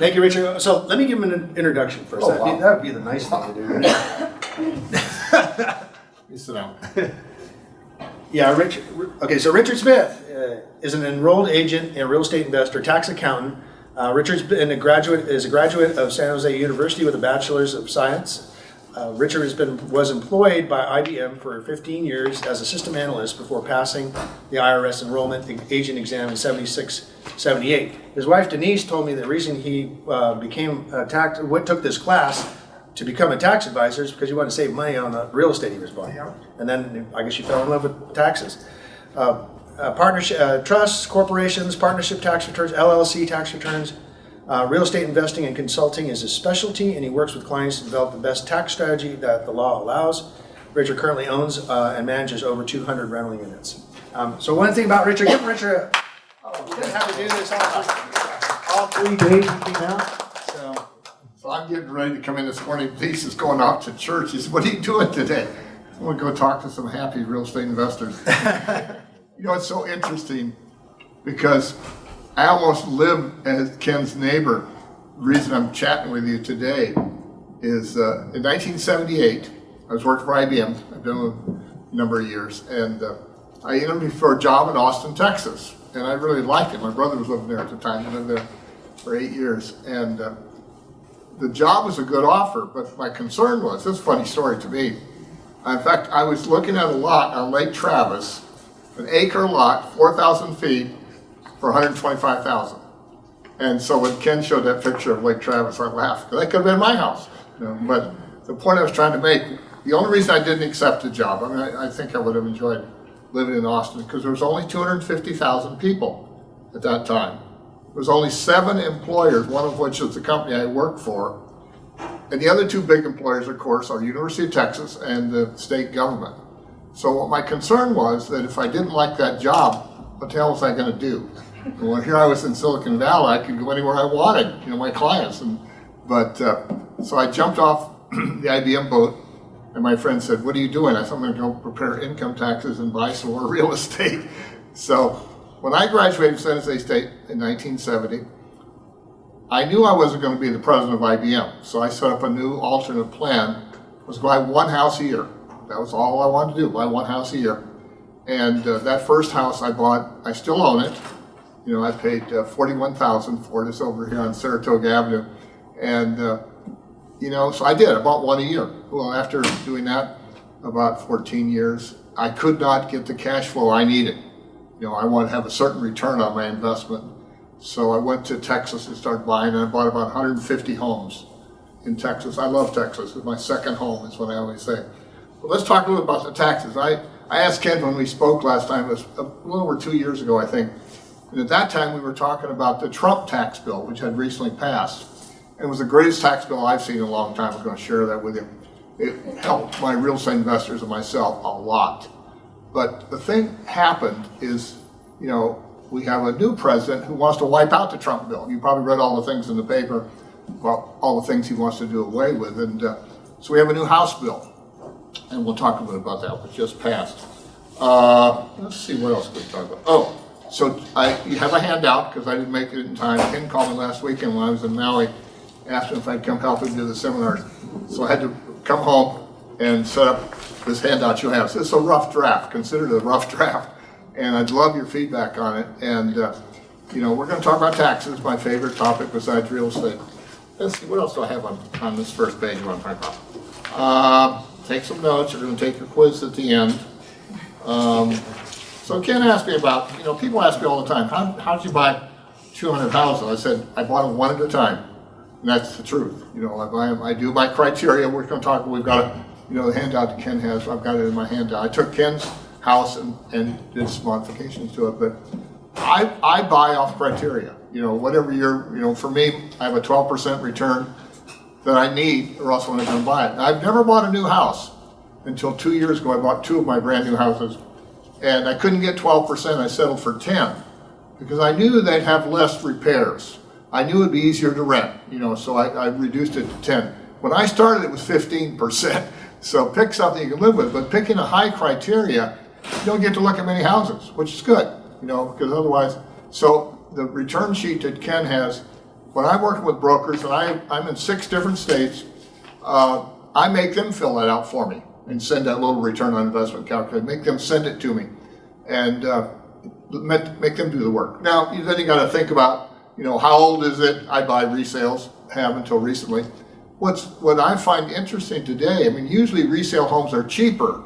Thank you, Richard. So let me give him an introduction first. Oh, wow. That would be the nice thing to do. You sit down. Yeah, Richard. Okay, so Richard Smith is an enrolled agent and real estate investor, tax accountant. Richard's been is a graduate of San Jose University with a bachelor's of science. Richard was employed by IBM for 15 years as a system analyst before passing the IRS enrollment agent exam in 76, 78. His wife Denise told me the reason he took this class to become a tax advisor is because he wanted to save money on the real estate he was buying. And then I guess you fell in love with taxes. Partnership, trusts, corporations, partnership tax returns, LLC tax returns. Real estate investing and consulting is his specialty, and he works with clients to develop the best tax strategy that the law allows. Richard currently owns and manages over 200 rental units. So one thing about Richard, give Richard we didn't have to do this all 3 days he came out. So I'm getting ready to come in this morning. Denise is going off to church. He said, "What are you doing today?" I'm going to go talk to some happy real estate investors. You know, it's so interesting because I almost live as Ken's neighbor. The reason I'm chatting with you today is in 1978, I was working for IBM. I've been with a number of years, and I interviewed for a job in Austin, Texas, and I really liked it. My brother was living there at the time. I lived there for 8 years, and the job was a good offer, but my concern was, this is a funny story to me. In fact, I was looking at a lot on Lake Travis, an acre lot, 4,000 feet, for $125,000. And so when Ken showed that picture of Lake Travis, I laughed, because that could have been my house. You know, but the point I was trying to make, the only reason I didn't accept the job, I mean, I think I would have enjoyed living in Austin, because there was only 250,000 people at that time. There was only 7 employers, one of which is the company I work for. And the other 2 big employers, of course, are University of Texas and the state government. So what my concern was that if I didn't like that job, what the hell was I going to do? Well, here I was in Silicon Valley, I could go anywhere I wanted, you know, my clients. So I jumped off the IBM boat, and my friend said, "What are you doing?" I said, "I'm going to go prepare income taxes and buy some more real estate." So when I graduated from San Jose State in 1970, I knew I wasn't going to be the president of IBM. So I set up a new alternate plan, was buy 1 house a year. That was all I wanted to do, buy 1 house a year. And that first house I bought, I still own it. You know, I paid $41,000 for it. It's over here on Saratoga Avenue. And, you know, so I did. I bought 1 a year. Well, after doing that about 14 years, I could not get the cash flow I needed. You know, I wanted to have a certain return on my investment. So I went to Texas and started buying, and I bought about 150 homes in Texas. I love Texas. It's my second home, is what I always say. But let's talk a little about the taxes. I asked Ken when we spoke last time, it was a little over 2 years ago, I think. And at that time, we were talking about the Trump tax bill, which had recently passed. And it was the greatest tax bill I've seen in a long time. I'm going to share that with you. It helped my real estate investors and myself a lot. But the thing happened is, you know, we have a new president who wants to wipe out the Trump bill. You probably read all the things in the paper about all the things he wants to do away with. And so we have a new House bill. And we'll talk a bit about that, which just passed. Let's see, what else could we talk about? Oh, so you have a handout, because I didn't make it in time. Ken called me last weekend when I was in Maui, asked me if I'd come help him do the seminars. So I had to come home and set up this handout you have. So it's a rough draft, consider it a rough draft. And I'd love your feedback on it. And, you know, we're going to talk about taxes, my favorite topic besides real estate. Let's see, what else do I have on this first page I want to talk about? Take some notes. You're going to take your quiz at the end. So Ken asked me about, you know, people ask me all the time, how did you buy 200 houses? I said, I bought them 1 at a time. And that's the truth. You know, I do my criteria. We're going to talk, we've got a, you know, the handout that Ken has. I've got it in my handout. I took Ken's house and did some modifications to it, but I buy off criteria. You know, whatever you know, for me, I have a 12% return that I need, or else I'm not going to buy it. I've never bought a new house until 2 years ago. I bought 2 of my brand new houses, and I couldn't get 12%. I settled for 10 because I knew they'd have less repairs. I knew it'd be easier to rent, you know, so I reduced it to 10. When I started, it was 15%. So pick something you can live with, but picking a high criteria, you don't get to look at many houses, which is good, you know, because otherwise, so the return sheet that Ken has when I'm working with brokers, and I'm in 6 different states, I make them fill that out for me and send that little return on investment calculator. Make them send it to me, and make them do the work. Now, then you got to think about, how old is it? I buy resales, have until recently. What I find interesting today, usually resale homes are cheaper,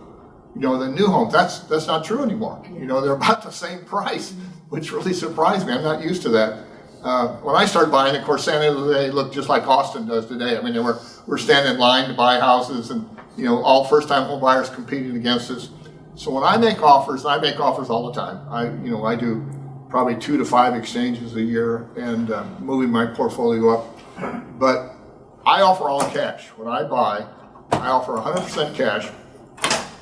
than new homes. That's not true anymore. They're about the same price, which really surprised me. I'm not used to that. When I started buying, of course, San Jose looked just like Austin does today. We're standing in line to buy houses, and all first-time home buyers competing against us. So when I make offers, and I make offers all the time. I do probably 2 to 5 exchanges a year, and moving my portfolio up. But I offer all cash. When I buy, I offer 100% cash,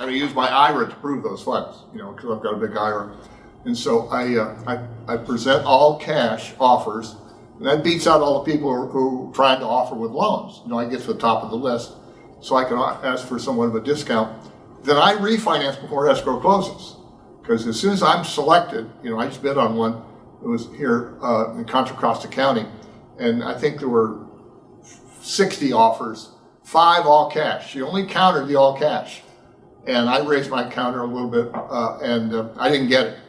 and I use my IRA to prove those funds. Because I've got a big IRA. And so I present all cash offers, and that beats out all the people who are trying to offer with loans. I get to the top of the list, so I can ask for somewhat of a discount. Then I refinance before escrow closes, because as soon as I'm selected, I just bid on one. It was here in Contra Costa County, and I think there were 60 offers, 5 all cash. She only countered the all cash, and I raised my counter a little bit, and I didn't get it.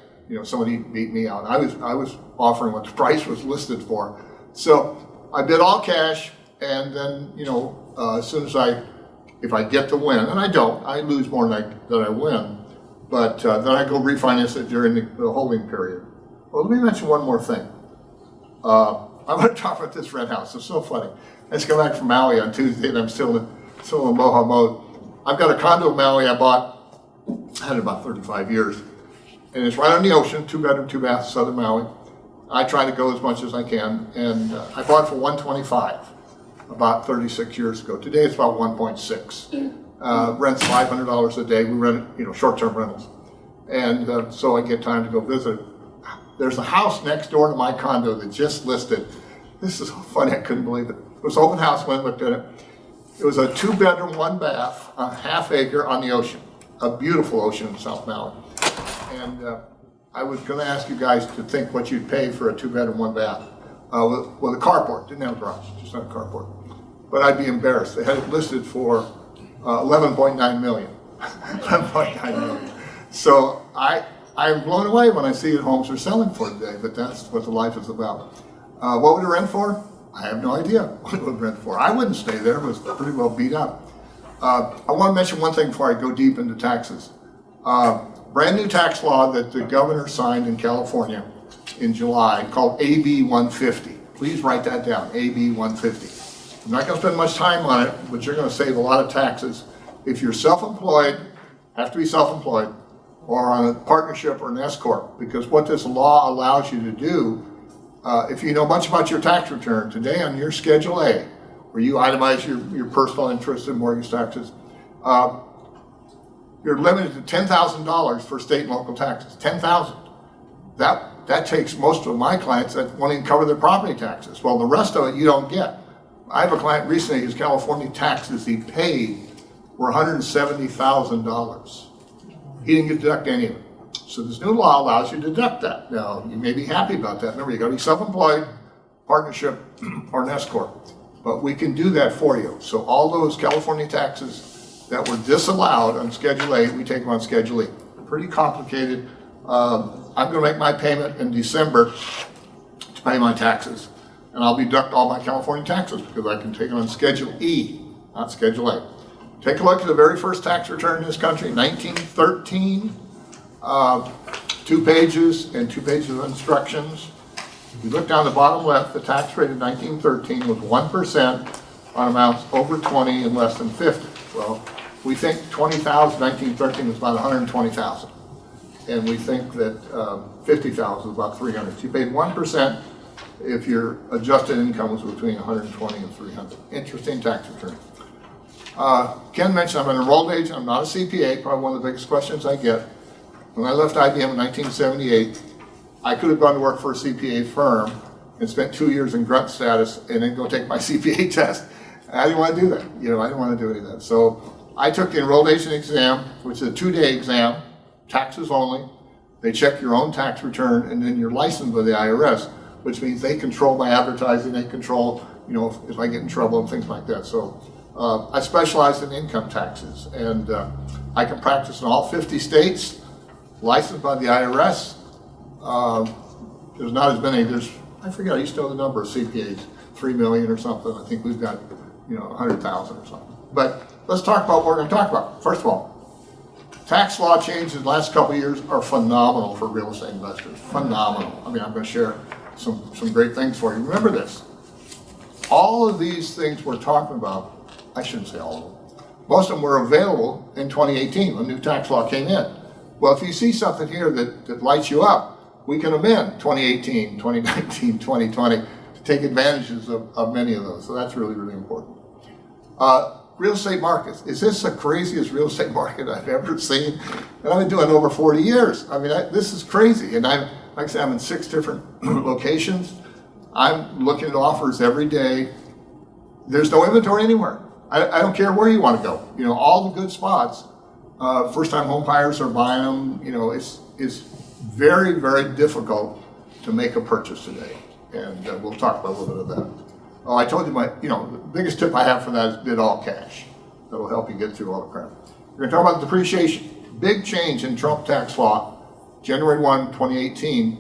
Somebody beat me out. I was offering what the price was listed for. So I bid all cash, and then, as soon as if I get the win, and I don't, I lose more than I win, but then I go refinance it during the holding period. Well, let me mention one more thing. I'm going to talk about this rent house. It's so funny. I just got back from Maui on Tuesday, and I'm still in Moha mode. I've got a condo in Maui I had it about 35 years. And it's right on the ocean, 2-bedroom, 2-bath, southern Maui. I try to go as much as I can, and I bought it for $125 about 36 years ago. Today it's about 1.6. Rent's $500 a day. We rent, short-term rentals, and so I get time to go visit. There's a house next door to my condo that just listed. This is so funny. I couldn't believe it. It was an open house when I looked at it. It was a 2-bedroom, 1-bath, a half acre on the ocean, a beautiful ocean in South Maui. And I was going to ask you guys to think what you'd pay for a 2-bedroom, 1-bath with a carport. Didn't have a garage, just had a carport. But I'd be embarrassed. They had it listed for $11.9 million. $11.9 million. So I'm blown away when I see that homes are selling for today, but that's what the life is about. What would it rent for? I have no idea what it would rent for. I wouldn't stay there. It was pretty well beat up. I want to mention one thing before I go deep into taxes. Brand new tax law that the governor signed in California in July called AB 150. Please write that down, AB 150. I'm not going to spend much time on it, but you're going to save a lot of taxes. If you're self-employed, have to be self-employed, or on a partnership or an S corp, because what this law allows you to do, if you know much about your tax return, today on your Schedule A, where you itemize your personal interest in mortgage taxes, you're limited to $10,000 for state and local taxes. $10,000. That takes most of my clients that wanting to cover their property taxes. Well, the rest of it you don't get. I have a client recently whose California taxes he paid were $170,000. He didn't get to deduct any of it. So this new law allows you to deduct that. Now, you may be happy about that. Remember, you got to be self-employed, partnership, or an S corp. But we can do that for you. So all those California taxes that were disallowed on Schedule A, we take them on Schedule E. Pretty complicated. I'm going to make my payment in December to pay my taxes, and I'll deduct all my California taxes because I can take it on Schedule E, not Schedule A. Take a look at the very first tax return in this country, 1913, 2 pages and 2 pages of instructions. If you look down the bottom left, the tax rate in 1913 was 1% on amounts over 20 and less than 50. Well, we think 20,000, 1913 was about 120,000. And we think that 50,000 was about 300. So you paid 1% if your adjusted income was between 120 and 300. Interesting tax return. Ken mentioned I'm an enrolled agent. I'm not a CPA, probably one of the biggest questions I get. When I left IBM in 1978, I could have gone to work for a CPA firm and spent 2 years in grunt status and then go take my CPA test. I didn't want to do that. I didn't want to do any of that. So I took the enrolled agent exam, which is a 2-day exam, taxes only. They check your own tax return, and then you're licensed by the IRS. which means they control my advertising, they control, if I get in trouble and things like that. So I specialize in income taxes, and I can practice in all 50 states, licensed by the IRS. There's not as many, I forget, I used to know the number of CPAs, 3 million or something. I think we've got, 100,000 or something. But let's talk about what we're going to talk about. First of all, tax law changes in the last couple of years are phenomenal for real estate investors. Phenomenal. I mean, I'm going to share some great things for you. Remember this. All of these things we're talking about, I shouldn't say all of them, most of them were available in 2018 when new tax law came in. Well, if you see something here that lights you up, we can amend 2018, 2019, 2020 to take advantages of many of those. So that's really, really important. Real estate markets. Is this the craziest real estate market I've ever seen? And I've been doing it over 40 years. I mean, this is crazy. And like I said, I'm in 6 different locations. I'm looking at offers every day. There's no inventory anywhere. I don't care where you want to go. All the good spots. First-time home buyers are buying them. It's very, very difficult to make a purchase today. And we'll talk about a little bit of that. Oh, I told you the biggest tip I have for that is bid all cash. That'll help you get through all the crap. We're going to talk about depreciation. Big change in Trump tax law, January 1, 2018.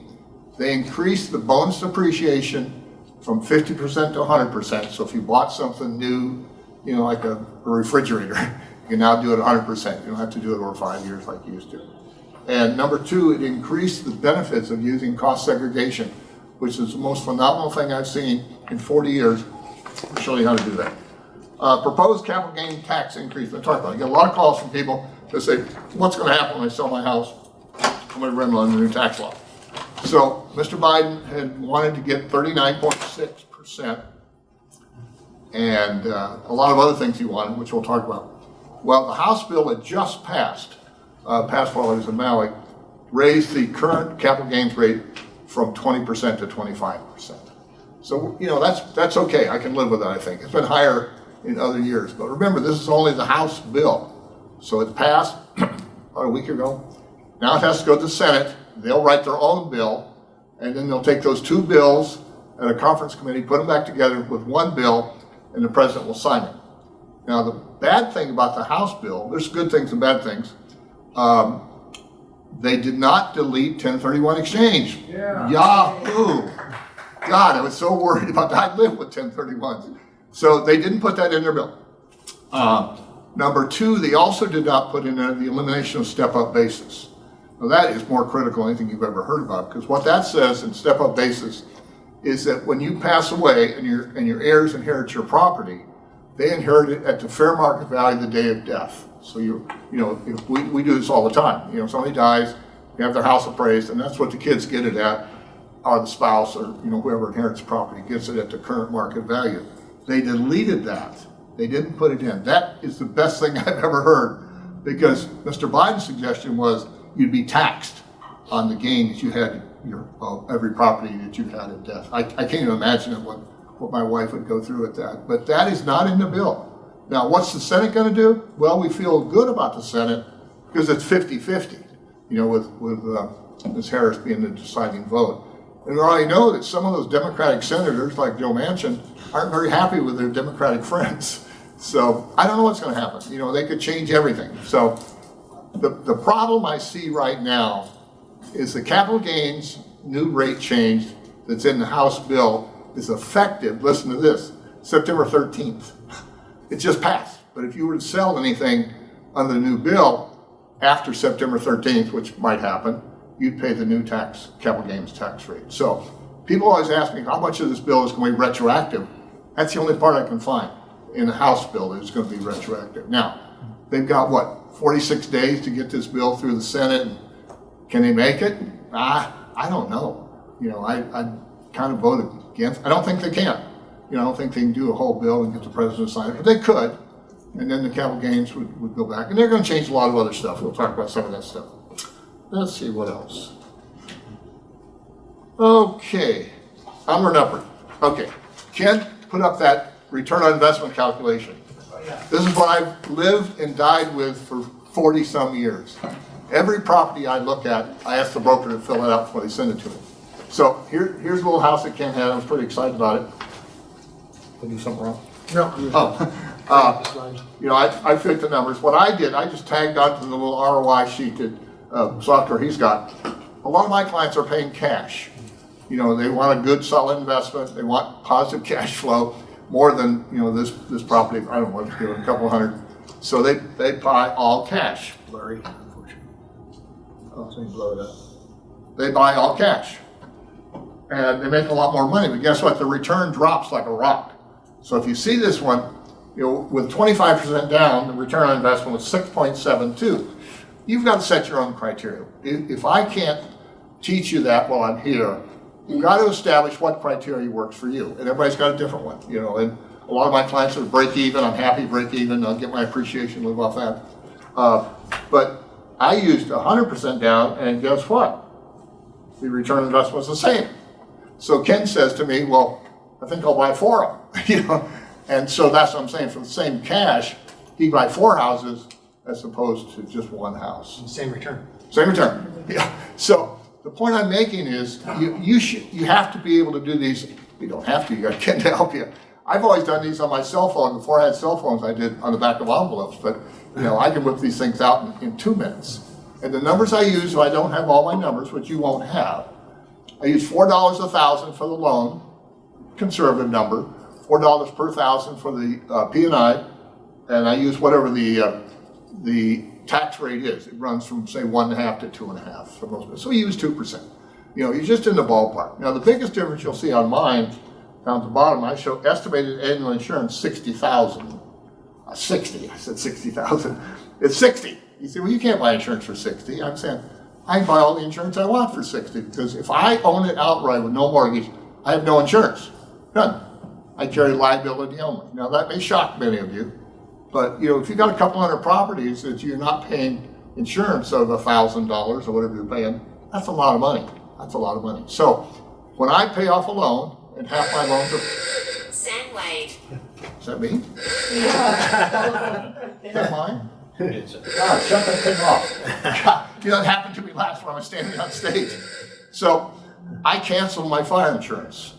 They increased the bonus depreciation from 50% to 100%. So if you bought something new, like a refrigerator, you can now do it 100%. You don't have to do it over 5 years like you used to. And number 2, it increased the benefits of using cost segregation, which is the most phenomenal thing I've seen in 40 years. I'll show you how to do that. Proposed capital gain tax increase. I talked about it. I get a lot of calls from people that say, what's going to happen when I sell my house? I'm going to run under the new tax law. So Mr. Biden had wanted to get 39.6%, and a lot of other things he wanted, which we'll talk about. Well, the House bill that just passed while I was in Maui, raised the current capital gains rate from 20% to 25%. So, that's okay. I can live with that, I think. It's been higher in other years. But remember, this is only the House bill. So it passed about a week ago. Now it has to go to the Senate. They'll write their own bill, and then they'll take those 2 bills at a conference committee, put them back together with one bill, and the president will sign it. Now, the bad thing about the House bill, there's good things and bad things. They did not delete 1031 exchange. Yeah. Yahoo! God, I was so worried about that. I live with 1031s. So they didn't put that in their bill. Number 2, they also did not put in there the elimination of step-up basis. Now that is more critical than anything you've ever heard about, because what that says in step-up basis is that when you pass away and your heirs inherit your property, they inherit it at the fair market value the day of death. So if we do this all the time. Somebody dies, you have their house appraised, and that's what the kids get it at, or the spouse, or whoever inherits property gets it at the current market value. They deleted that. They didn't put it in. That is the best thing I've ever heard, because Mr. Biden's suggestion was you'd be taxed on the gain that you had every property that you had at death. I can't even imagine what my wife would go through with that. But that is not in the bill. Now, what's the Senate going to do? Well, we feel good about the Senate because it's 50-50, with Ms. Harris being the deciding vote. And we already know that some of those Democratic senators, like Joe Manchin, aren't very happy with their Democratic friends. So I don't know what's going to happen. They could change everything. So the problem I see right now is the capital gains new rate change that's in the House bill is effective, listen to this, September 13th. It just passed. But if you were to sell anything under the new bill after September 13th, which might happen, you'd pay the new capital gains tax rate. So people always ask me how much of this bill is going to be retroactive. That's the only part I can find in the House bill that is going to be retroactive. Now, they've got 46 days to get this bill through the Senate. And can they make it? I don't know. I kind of voted against. I don't think they can. I don't think they can do a whole bill and get the president to sign it, but they could. And then the capital gains would go back. And they're going to change a lot of other stuff. We'll talk about some of that stuff. Let's see what else. Okay. Onward and upward. Okay. Ken, put up that return on investment calculation. This is what I've lived and died with for 40 some years. Every property I look at, I ask the broker to fill it out before they send it to me. So here's a little house that Ken had. I was pretty excited about it. Did I do something wrong? No. Oh, you know, I fit the numbers. What I did, I just tagged onto the little ROI sheet that software he's got. A lot of my clients are paying cash. You know, they want a good, solid investment. They want positive cash flow more than, you know, this property. I don't know what it's doing, a couple hundred. So they buy all cash. Blurry, unfortunately. Oh, so you blow it up. They buy all cash. And they make a lot more money. But guess what? The return drops like a rock. So if you see this one, you know, with 25% down, the return on investment was 6.72. You've got to set your own criteria. If I can't teach you that while I'm here, you've got to establish what criteria works for you. And everybody's got a different one, you know. And a lot of my clients are break even. I'm happy break even. I'll get my appreciation, live off that. But I used 100% down, and guess what? The return on investment was the same. So Ken says to me, well, I think I'll buy 4 of them, you know. And so that's what I'm saying. For the same cash, he buy 4 houses as opposed to just 1 house. Same return. Same return. Yeah. So the point I'm making is you have to be able to do these. You don't have to. You got Ken to help you. I've always done these on my cell phone. Before I had cell phones, I did on the back of envelopes. But you know, I can whip these things out in 2 minutes. And the numbers I use, if I don't have all my numbers, which you won't have, I use $4 a thousand for the loan, conservative number, $4 per thousand for the P&I, and I use whatever the tax rate is. It runs from say 1.5 to 2.5 for most. So we use 2%. You know, you're just in the ballpark. Now the biggest difference you'll see on mine, down at the bottom, I show estimated annual insurance 60,000. 60. I said 60,000. It's 60. You say, well, you can't buy insurance for 60. I'm saying I can buy all the insurance I want for 60 because if I own it outright with no mortgage, I have no insurance. None. I carry liability only. Now that may shock many of you, but you know, if you've got a couple hundred properties that you're not paying insurance of $1,000 or whatever you're paying, that's a lot of money. That's a lot of money. So when I pay off a loan, and half my loans are... Sam Wade. Is that me? Is that mine? God, shut that thing off. God, you know, it happened to me last when I was standing on stage. So I canceled my fire insurance.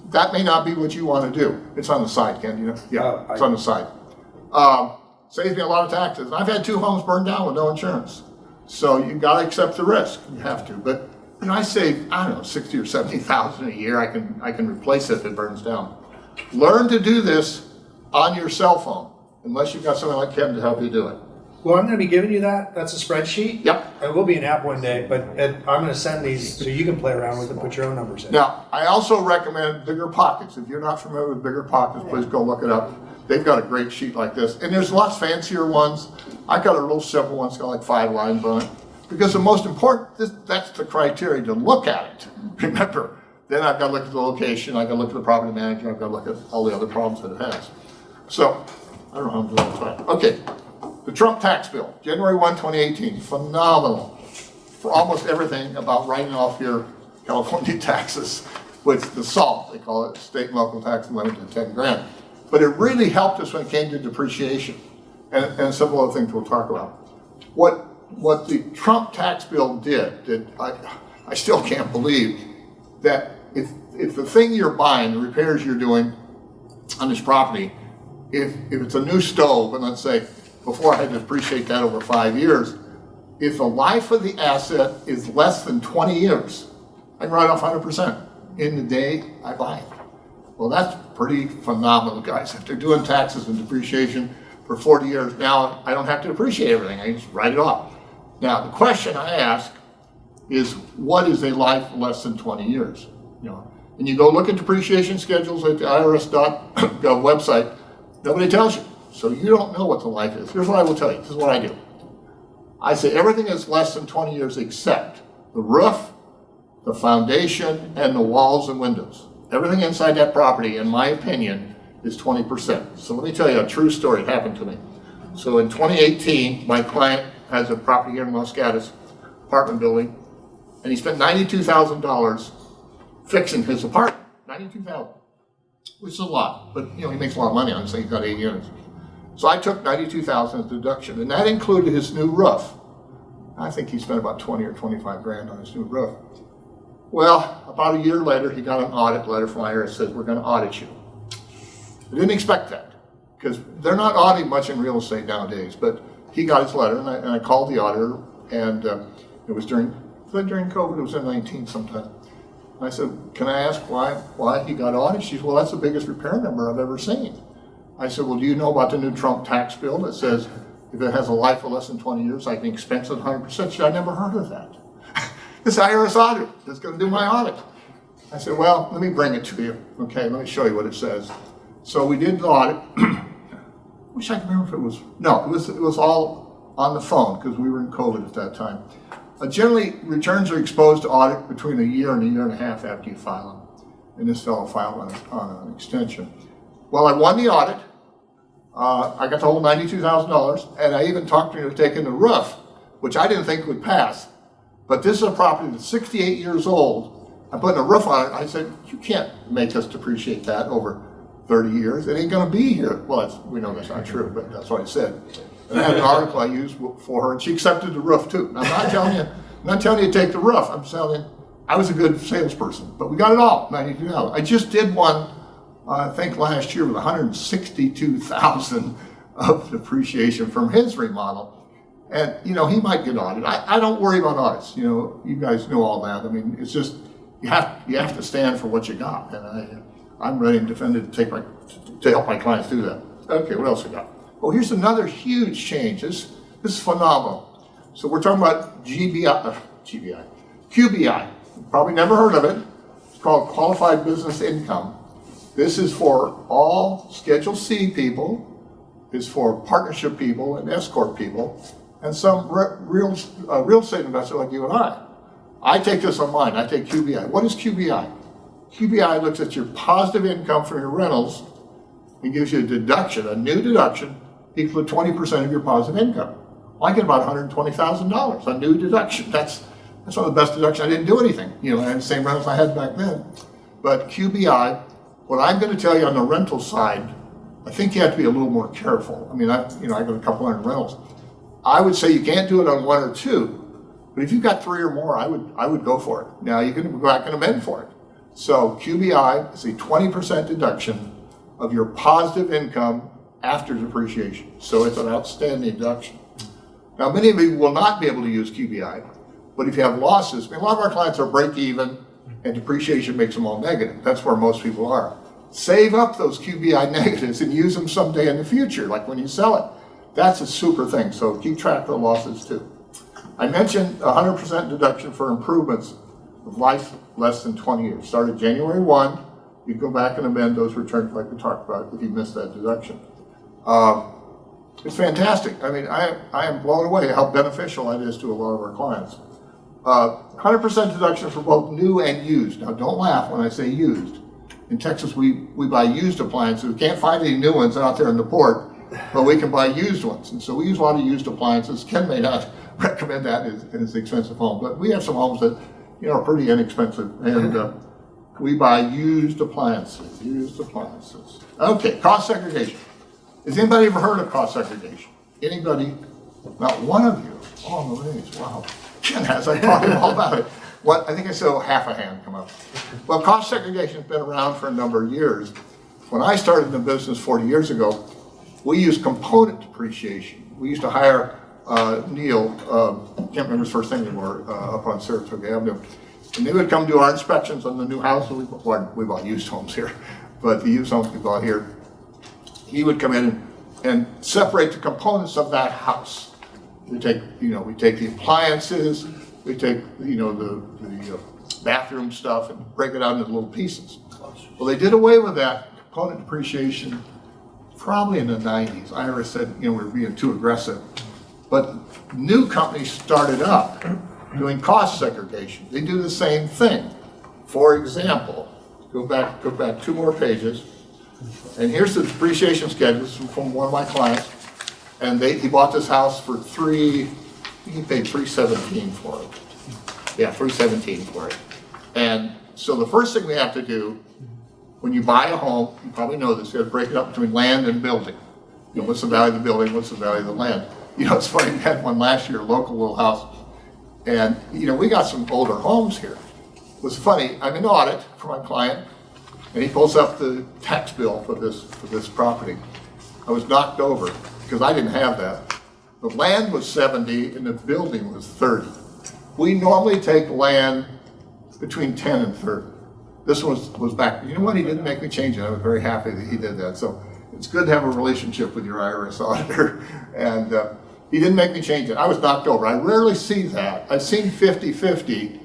That may not be what you want to do. It's on the side, Ken, you know? Yeah, it's on the side. Saves me a lot of taxes. I've had 2 homes burned down with no insurance. So you've got to accept the risk. You have to. But you know, I save, I don't know, 60 or 70,000 a year. I can replace it if it burns down. Learn to do this on your cell phone, unless you've got someone like Kevin to help you do it. Well, I'm going to be giving you that. That's a spreadsheet. Yep. It will be an app one day, but I'm going to send these so you can play around with it, put your own numbers in. Now, I also recommend Bigger Pockets. If you're not familiar with Bigger Pockets, please go look it up. They've got a great sheet like this. And there's lots fancier ones. I've got a real simple one. It's got like 5 lines on it. Because the most important, that's the criteria to look at it. Remember, then I've got to look at the location, I've got to look at the property manager, I've got to look at all the other problems that it has. So, I don't know how I'm doing time. Okay, the Trump tax bill, January 1, 2018, phenomenal for almost everything about writing off your California taxes with the SALT, they call it, state and local tax limited to 10 grand. But it really helped us when it came to depreciation and several other things we'll talk about. What the Trump tax bill did, that I still can't believe, that if the thing you're buying, the repairs you're doing on this property, if it's a new stove, and let's say before I had to depreciate that over 5 years, if the life of the asset is less than 20 years, I can write off 100% in the day I buy it. Well, that's pretty phenomenal, guys. If they're doing taxes and depreciation for 40 years, now I don't have to depreciate everything. I just write it off. Now, the question I ask is, what is a life less than 20 years? You know, and you go look at depreciation schedules at the IRS.gov website, nobody tells you. So you don't know what the life is. Here's what I will tell you. This is what I do. I say everything is less than 20 years except the roof, the foundation, and the walls and windows. Everything inside that property, in my opinion, is 20%. So let me tell you a true story. It happened to me. So in 2018, my client has a property here in Los Gatos, apartment building, and he spent $92,000 fixing his apartment. $92,000, which is a lot, but you know, he makes a lot of money on it, so he's got 8 units. So I took $92,000 as a deduction, and that included his new roof. I think he spent about 20 or 25 grand on his new roof. Well, about a year later, he got an audit letter from IRS that says, we're going to audit you. I didn't expect that, because they're not auditing much in real estate nowadays, but he got his letter, and I called the auditor, and it was during COVID, it was in 19 sometime. And I said, can I ask why he got audited? She said, well, that's the biggest repair number I've ever seen. I said, well, do you know about the new Trump tax bill that says if it has a life of less than 20 years, I can expense it 100%? She said, I never heard of that. This IRS auditor is going to do my audit. I said, well, let me bring it to you. Okay, let me show you what it says. So we did the audit. Wish I could remember if it was, no, it was all on the phone because we were in COVID at that time. Generally, returns are exposed to audit between a year and a half after you file them. And this fellow filed on an extension. Well, I won the audit. I got the whole $92,000, and I even talked to him to taking the roof, which I didn't think would pass. But this is a property that's 68 years old. I'm putting a roof on it. I said, you can't make us depreciate that over 30 years. It ain't going to be here. Well, we know that's not true, but that's what I said. And I had an article I used for her, and she accepted the roof too. Now, I'm not telling you to take the roof. I'm telling you, I was a good salesperson, but we got it all, $92,000. I just did one, I think last year, with $162,000 of depreciation from his remodel. And, you know, he might get audited. I don't worry about audits. You know, you guys know all that. I mean, it's just, you have to stand for what you got. And I'm ready and defended to help my clients do that. Okay, what else we got? Oh, here's another huge change. This is phenomenal. So we're talking about QBI. You've probably never heard of it. It's called Qualified Business Income. This is for all Schedule C people, is for partnership people and S-corp people, and some real estate investor like you and I. I take this on mine. I take QBI. What is QBI? QBI looks at your positive income from your rentals and gives you a deduction, a new deduction, equal to 20% of your positive income. Well, I get about $120,000, a new deduction. That's one of the best deductions. I didn't do anything. You know, I had the same rentals I had back then. But QBI, what I'm going to tell you on the rental side, I think you have to be a little more careful. I mean, I got a couple hundred rentals. I would say you can't do it on one or two, but if you've got three or more, I would go for it. Now you can go back and amend for it. So QBI is a 20% deduction of your positive income after depreciation. So it's an outstanding deduction. Now, many of you will not be able to use QBI, but if you have losses, I mean, a lot of our clients are break even and depreciation makes them all negative. That's where most people are. Save up those QBI negatives and use them someday in the future, like when you sell it. That's a super thing, so keep track of the losses too. I mentioned 100% deduction for improvements of life less than 20 years. Started January 1, you go back and amend those returns like we talked about if you missed that deduction. It's fantastic. I mean, I am blown away how beneficial that is to a lot of our clients. 100% deduction for both new and used. Now, don't laugh when I say used. In Texas, we buy used appliances. We can't find any new ones out there in the port, but we can buy used ones. And so we use a lot of used appliances. Ken may not recommend that in his expensive home, but we have some homes that are pretty inexpensive, and we buy used appliances. Okay, cost segregation. Has anybody ever heard of cost segregation? Anybody? Not one of you. Oh, Louise, wow. Ken has. I taught him all about it. What? I think I saw half a hand come up. Well, cost segregation has been around for a number of years. When I started in the business 40 years ago, we used component depreciation. We used to hire Neil, can't remember his first name anymore, up on Saratoga Avenue. And they would come do our inspections on the new house. We bought used homes here, but the used homes we bought here. He would come in and separate the components of that house. We take the appliances, we take, the bathroom stuff and break it out into little pieces. Well, they did away with that component depreciation probably in the 90s. IRS said, we were being too aggressive. But new companies started up doing cost segregation. They do the same thing. For example, go back 2 more pages. And here's the depreciation schedule from one of my clients. And he bought this house for he paid $317 for it. Yeah, $317 for it. And so the first thing we have to do when you buy a home, you probably know this, you have to break it up between land and building. What's the value of the building, what's the value of the land? It's funny, we had one last year, a local little house. And, we got some older homes here. was funny. I'm in audit for my client, and he pulls up the tax bill for this property. I was knocked over because I didn't have that. The land was 70 and the building was 30. We normally take land between 10 and 30. This was back, you know what, he didn't make me change it. I was very happy that he did that. So it's good to have a relationship with your IRS auditor. And he didn't make me change it. I was knocked over. I rarely see that. I've seen 50-50.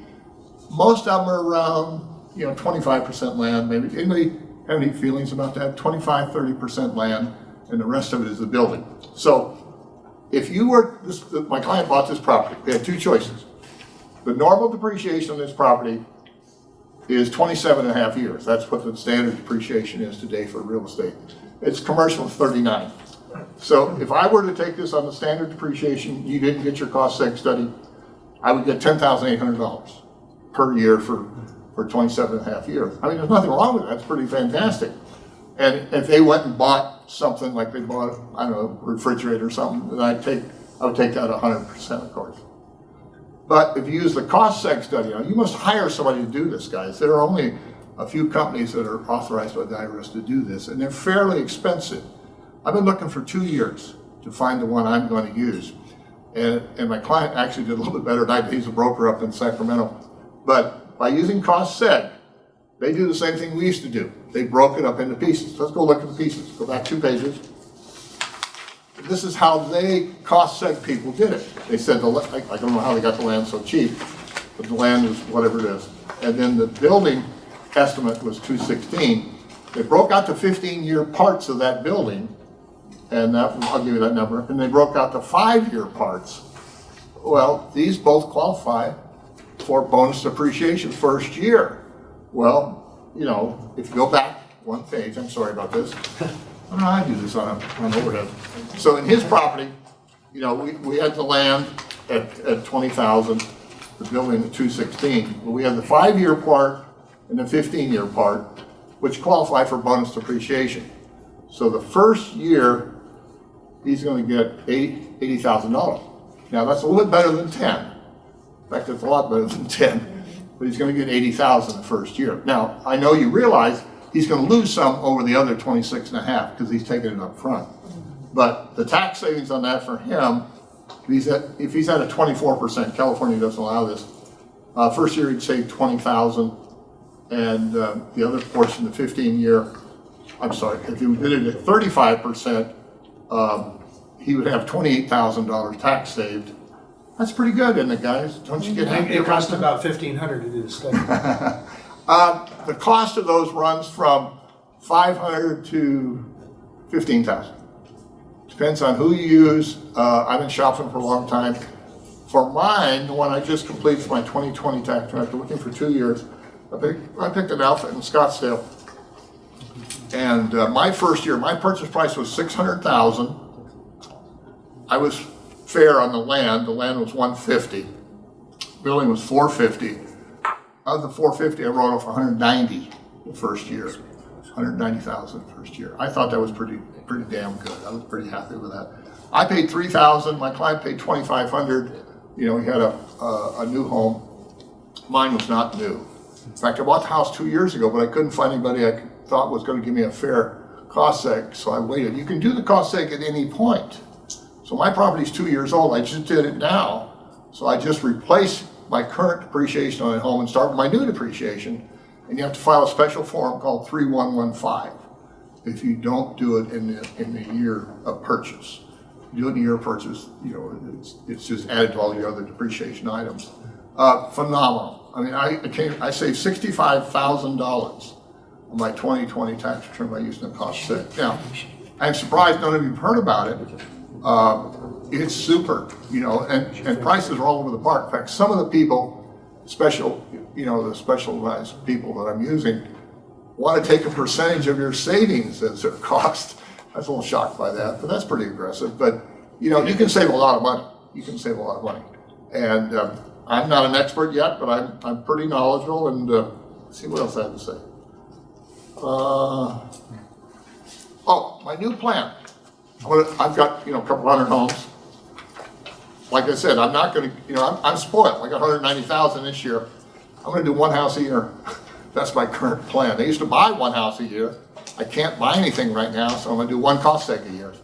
Most of them are around, 25% land, maybe. Anybody have any feelings about that? 25-30% land, and the rest of it is the building. So if you were, my client bought this property. They had two choices. The normal depreciation on this property is 27.5 years. That's what the standard depreciation is today for real estate. It's commercial 39. So if I were to take this on the standard depreciation, you didn't get your cost seg study, I would get $10,800 per year for 27.5 years. I mean, there's nothing wrong with that. It's pretty fantastic. And if they went and bought something like they bought, I don't know, a refrigerator or something, then I would take that 100%, of course. But if you use the cost seg study, you must hire somebody to do this, guys. There are only a few companies that are authorized by the IRS to do this, and they're fairly expensive. I've been looking for 2 years to find the one I'm going to use. And my client actually did a little bit better than I did. He's a broker up in Sacramento. But by using cost seg, they do the same thing we used to do. They broke it up into pieces. Let's go look at the pieces. Go back 2 pages. This is how they cost seg people did it. They said, I don't know how they got the land so cheap, but the land was whatever it is. And then the building estimate was 216. They broke out the 15-year parts of that building, and I'll give you that number. And they broke out the 5-year parts. Well, these both qualify for bonus depreciation first year. Well, if you go back 1 page, I'm sorry about this. I don't know how I do this on overhead. So in his property, we had the land at 20,000, the building at 216. But we had the 5-year part and the 15-year part, which qualify for bonus depreciation. So the first year, he's going to get $80,000. Now that's a little bit better than 10. In fact, it's a lot better than 10. But he's going to get $80,000 the first year. Now I know you realize he's going to lose some over the other 26.5 because he's taking it up front. But the tax savings on that for him, if he's at a 24%, California doesn't allow this. First year he'd save $20,000, and the other portion, the 15-year, I'm sorry, if he did it at 35%, he would have $28,000 tax saved. That's pretty good, isn't it, guys? Don't you get happy? It cost about $1,500 to do the study. The cost of those runs from $500 to $15,000. Depends on who you use. I've been shopping for a long time. For mine, the one I just completed for my 2020 tax return, after looking for 2 years, I picked an outfit in Scottsdale. And my first year, my purchase price was $600,000. I was fair on the land. The land was $150. Building was $450. Of the $450, I wrote off $190 the first year. $190,000 the first year. I thought that was pretty damn good. I was pretty happy with that. I paid $3,000. My client paid $2,500. He had a new home. Mine was not new. In fact, I bought the house 2 years ago, but I couldn't find anybody I thought was going to give me a fair cost seg, so I waited. You can do the cost seg at any point. So my property's 2 years old. I just did it now. So I just replaced my current depreciation on a home and start my new depreciation. And you have to file a special form called 3115 if you don't do it in the year of purchase. You do it in the year of purchase, it's just added to all your other depreciation items. Phenomenal. I mean, I saved $65,000 on my 2020 tax return by using the cost seg. Now, I'm surprised none of you have heard about it. It's super, and prices are all over the park. In fact, some of the people, the specialized people that I'm using, want to take a percentage of your savings as their cost. I was a little shocked by that, but that's pretty aggressive. But, you can save a lot of money. You can save a lot of money. And I'm not an expert yet, but I'm pretty knowledgeable, and let's see what else I have to say. My new plan. I've got, a couple hundred homes. Like I said, I'm not going to, I'm spoiled. I got $190,000 this year. I'm gonna do one house a year. That's my current plan. I used to buy one house a year. I can't buy anything right now, so I'm gonna do one cost seg a year.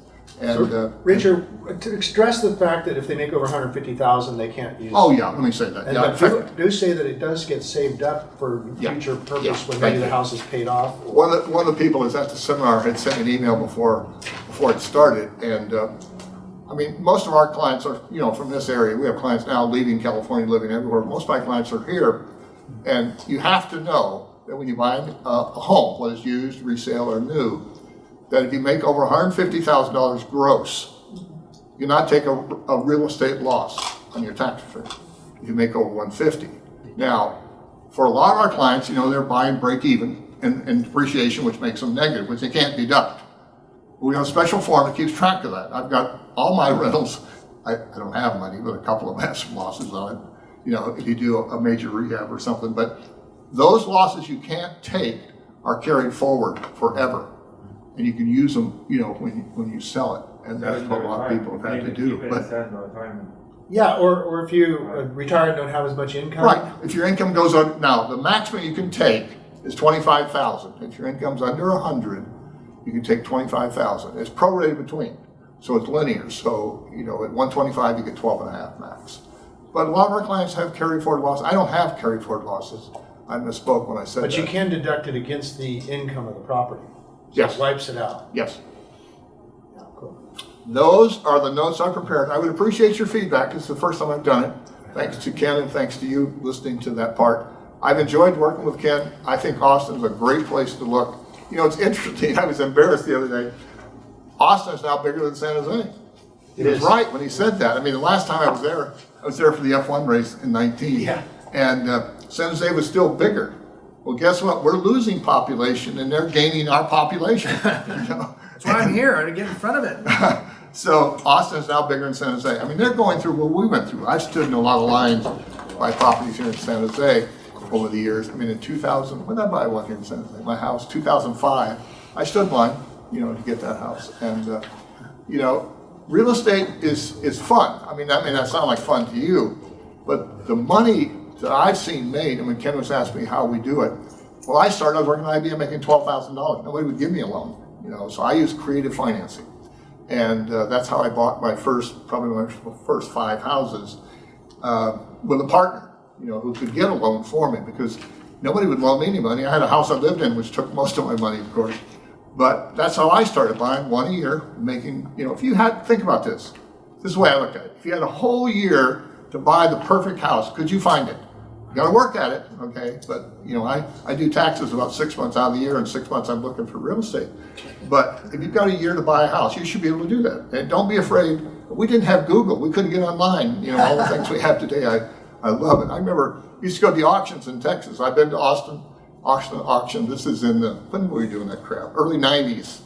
And Richard, to stress the fact that if they make over 150,000, they can't use. oh yeah, let me say that. And Yeah, but do say that it does get saved up for Yeah. future purpose Yeah. when Thank maybe the you. house is paid off. one of the people who was at the seminar had sent me an email before it started, and I mean, most of our clients are, from this area. We have clients now leaving California, living everywhere. Most of my clients are here, and you have to know that when you buy a home, whether it's used, resale, or new, that if you make over $150,000 gross, you not take a real estate loss on your tax return if you make over 150. Now, for a lot of our clients, they're buying break even and depreciation, which makes them negative, which they can't deduct. We have a special form that keeps track of that. I've got all my rentals. I don't have money, but a couple of them have some losses on it. If you do a major rehab or something, but those losses you can't take are carried forward forever, and you can use them, when you sell it. And that's what a lot of people have had to do. But Yeah, or if you retire and don't have as much income. right, if your income goes on, now the maximum you can take is 25,000. If your income's under 100, you can take 25,000. It's prorated between, so it's linear. So at 125 you get 12 and a half max. But a lot of our clients have carry forward losses. I don't have carry forward losses. I misspoke when I said that. But you can deduct it against the income of the property. So Yes. It wipes it out. Yes. Yeah, cool. Those are the notes I prepared. I would appreciate your feedback. It's the first time I've done it. Thanks to Ken and thanks to you listening to that part. I've enjoyed working with Ken. I think Austin's a great place to look. It's interesting. I was embarrassed the other day. Austin is now bigger than San Jose. He was right when he said that. I mean, the last time I was there for the F1 race in 19. Yeah. And San Jose was still bigger. Well, guess what? We're losing population and they're gaining our population. That's why I'm here, to get in front of it. So Austin is now bigger than San Jose. I mean, they're going through what we went through. I've stood in a lot of lines by properties here in San Jose over the years. I mean, in 2000, when did I buy one here in San Jose? My house, 2005. I stood in line, to get that house. And, real estate is fun. I mean, that may not sound like fun to you, but the money that I've seen made, and when Ken was asking me how we do it, well, I started working at IBM making $12,000. Nobody would give me a loan, so I used creative financing. And that's how I bought probably my first 5 houses with a partner, who could get a loan for me because nobody would loan me any money. I had a house I lived in, which took most of my money, of course. But that's how I started buying one a year, making, think about this. This is the way I look at it. If you had a whole year to buy the perfect house, could you find it? You gotta work at it, okay? But, I do taxes about 6 months out of the year and 6 months I'm looking for real estate. But if you've got a year to buy a house, you should be able to do that. And don't be afraid. We didn't have Google. We couldn't get online, all the things we have today. I love it. I remember we used to go to the auctions in Texas. I've been to Austin auction. This is in when were we doing that crap? Early 90s.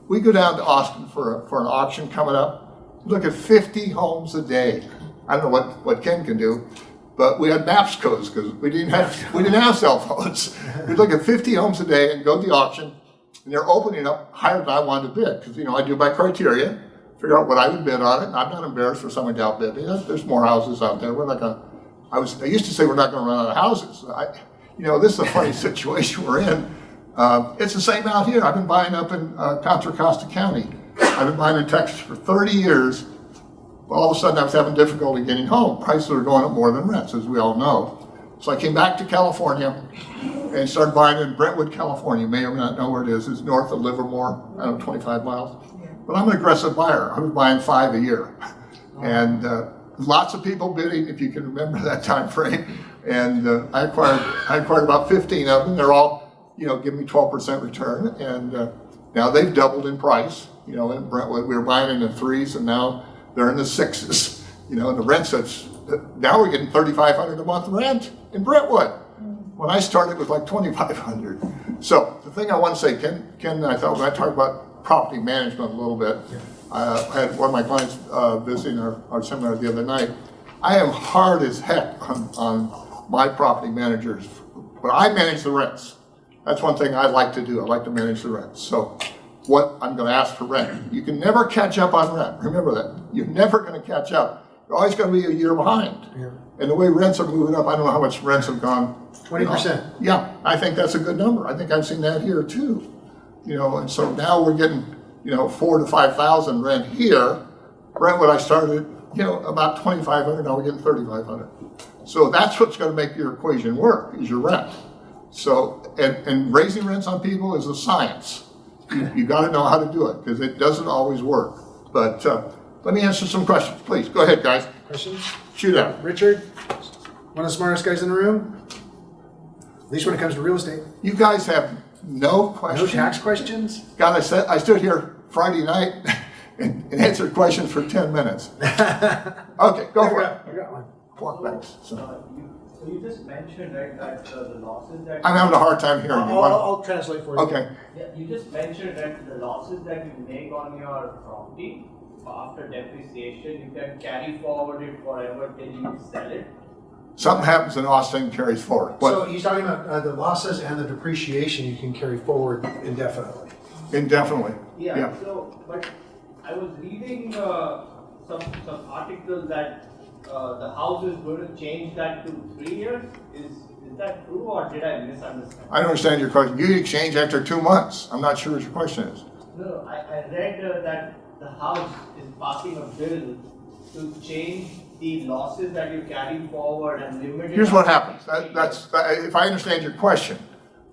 We go down to Austin for an auction coming up. Look at 50 homes a day. I don't know what Ken can do, but we had maps codes because we didn't have cell phones. We'd look at 50 homes a day and go to the auction, and they're opening up higher than I wanted to bid because I do my criteria, figure out what I would bid on it, and I'm not embarrassed for someone to outbid me. There's more houses out there. We're not gonna. I used to say we're not going to run out of houses. This is a funny situation we're in. It's the same out here. I've been buying up in Contra Costa County. I've been buying in Texas for 30 years. All of a sudden I was having difficulty getting home. Prices are going up more than rents, as we all know. So I came back to California and started buying in Brentwood, California. You may or may not know where it is. It's north of Livermore, 25 miles. But I'm an aggressive buyer. I was buying 5 a year. And lots of people bidding, if you can remember that time frame. And I acquired about 15 of them. They're all, giving me 12% return. And now they've doubled in price. In Brentwood, we were buying in the 3s, and now they're in the 6s. And the rents, now we're getting $3,500 a month rent in Brentwood. When I started, it was like $2,500. So the thing I want to say, Ken, I thought when I talked about property management a little bit, I had one of my clients visiting our seminar the other night. I am hard as heck on my property managers, but I manage the rents. That's one thing I like to do. I like to manage the rents. So what I'm going to ask for rent. You can never catch up on rent. Remember that. You're never going to catch up. You're always going to be a year behind. Yeah. And the way rents are moving up, I don't know how much rents have gone. 20%. Yeah, I think that's a good number. I think I've seen that here too. And so now we're getting, 4,000 to 5,000 rent here. Rent when I started, about 2,500. Now we're getting 3,500. So that's what's going to make your equation work, is your rent. So, and raising rents on people is a science. You got to know how to do it, because it doesn't always work. But let me answer some questions, please. Go ahead, guys. Questions? Shoot out. Richard, one of the smartest guys in the room, at least when it comes to real estate. You guys have no No questions? tax questions? God, I stood here Friday night and answered questions for 10 minutes. Okay, go for it. I got one. Walk back. So, So you just mentioned, right, that the losses that... I'm having a hard time hearing you. I'll translate for you. Okay. Yeah, you just mentioned that the losses that you make on your property after depreciation, you can carry forward it forever till you sell it. Something happens in Austin, carries forward. So What? he's talking about the losses and the depreciation you can carry forward indefinitely. Indefinitely. Yeah. So, but I was reading some articles that the house is going to change that to 3 years. Is that true, or did I misunderstand? I don't understand your question. You exchange after 2 months. I'm not sure what your question is. No, I read that the house is passing a bill to change the losses that you carry forward and limit it. Here's what happens. If I understand your question.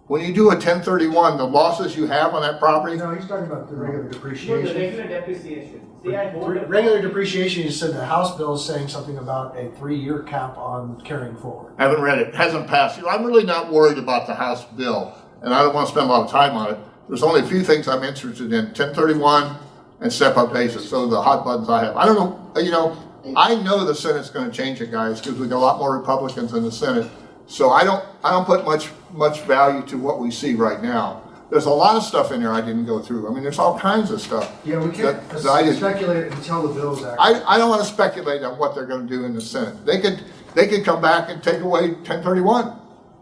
When you do a 1031, the losses you have on that property, No, he's talking about the regular No, the depreciation. regular depreciation. See, I hold the Regular property. depreciation, you said the House bill is saying something about a 3-year cap on carrying forward. haven't read it, hasn't passed. I'm really not worried about the House bill, and I don't want to spend a lot of time on it. There's only a few things I'm interested in: 1031 and step-up basis. Those are the hot buttons I have. I don't know. I know the Senate's going to change it, guys, because we got a lot more Republicans in the Senate. So I don't put much value to what we see right now. There's a lot of stuff in there I didn't go through. I mean, there's all kinds of stuff. Yeah, we can't that I didn't. speculate until the bill's actually. I don't want to speculate on what they're going to do in the Senate. They could come back and take away 1031,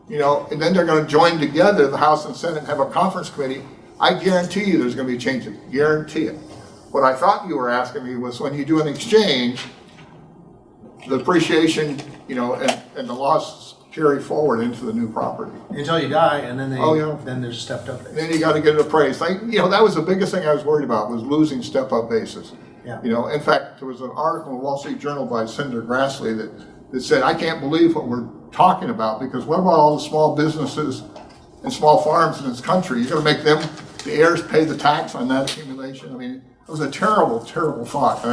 and then they're going to join together, the House and Senate, and have a conference committee. I guarantee you there's going to be changes. Guarantee it. What I thought you were asking me was, when you do an exchange, the depreciation, and the loss carry forward into the new property. Until you die, and then then there's a stepped up basis. Then you got to get it appraised. That was the biggest thing I was worried about, was losing step-up basis. Yeah. In fact, there was an article in the Wall Street Journal by Senator Grassley that said, I can't believe what we're talking about, because what about all the small businesses and small farms in this country? You're going to make them, the heirs, pay the tax on that accumulation? I mean, it was a terrible, terrible thought.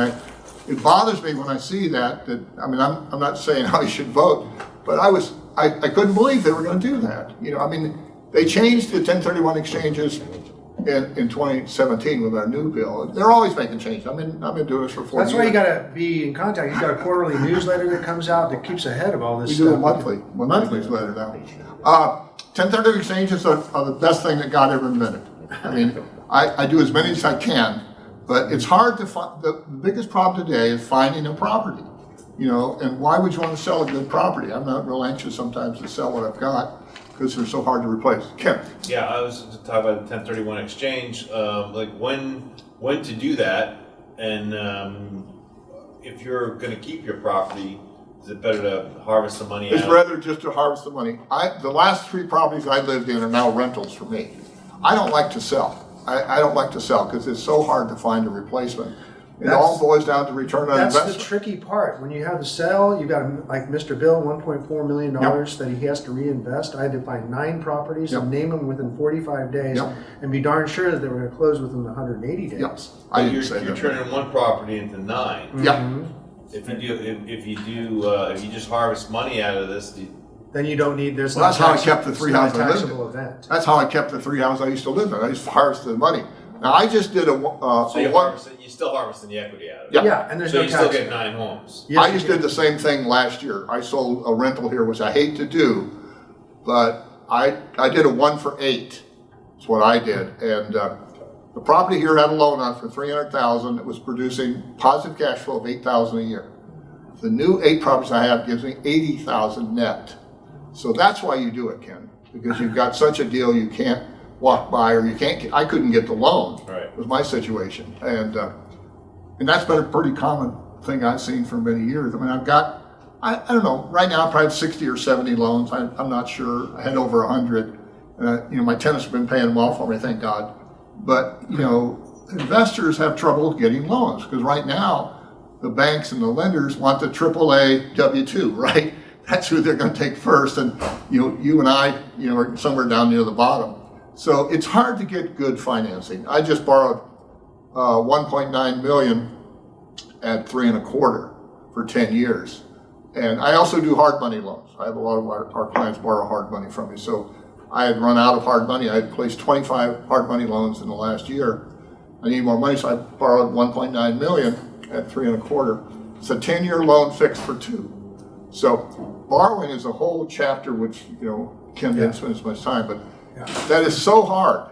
It bothers me when I see that I'm not saying how you should vote, but I couldn't believe they were going to do that. They changed the 1031 exchanges in 2017 with our new bill. They're always making changes. I've been doing this for 40 years. That's why you got to be in contact. You've got a quarterly newsletter that comes out that keeps ahead of all this We stuff. do a monthly newsletter now. 1031 exchanges are the best thing that God ever invented. I do as many as I can, but it's hard to find. The biggest problem today is finding a property. And why would you want to sell a good property? I'm not real anxious sometimes to sell what I've got, because they're so hard to replace. Ken? Yeah, I was to talk about the 1031 exchange, like when to do that, and if you're going to keep your property, is it better to harvest the money It's out? rather just to harvest the money. The last 3 properties I lived in are now rentals for me. I don't like to sell. I don't like to sell because it's so hard to find a replacement. It all boils down to return on That's investment. the tricky part. When you have the sale, you got, like Mr. Bill, $1.4 million that he has to reinvest. I had to find 9 properties and name them within 45 days and be darn sure that they were going to close within 180 days. Yep. I didn't say You're that. turning one property into 9. Yeah. If you just harvest money out of this, Then you don't need this. Well, that's how I kept the 3 houses I lived taxable in. event. That's how I kept the 3 houses I used to live in. I used to harvest the money. Now, I just did so you're still harvesting the equity out of it. Yeah. Yeah, and there's So no you still tax. get 9 homes. Yes, I you just do. did the same thing last year. I sold a rental here, which I hate to do, but I did a 1 for 8. That's what I did. And the property here had a loan on it for $300,000. It was producing positive cash flow of $8,000 a year. The new 8 properties I have gives me $80,000 net. So that's why you do it, Ken, because you've got such a deal you can't walk by, or you can't. I couldn't get the loan. Right. Was my situation, and that's been a pretty common thing I've seen for many years. I mean, I don't know, right now I probably have 60 or 70 loans. I'm not sure. I had over 100. My tenants have been paying them well for me, thank God. But, investors have trouble getting loans because right now the banks and the lenders want the AAA W-2, right? That's who they're going to take first. And, you and I, are somewhere down near the bottom. So it's hard to get good financing. I just borrowed 1.9 million at 3 1/4 for 10 years. And I also do hard money loans. I have a lot of our clients borrow hard money from me. So I had run out of hard money. I had placed 25 hard money loans in the last year. I need more money, so I borrowed 1.9 million at 3 1/4. It's a 10-year loan fixed for 2. So borrowing is a whole chapter which, Ken didn't spend as much time, but that is so hard,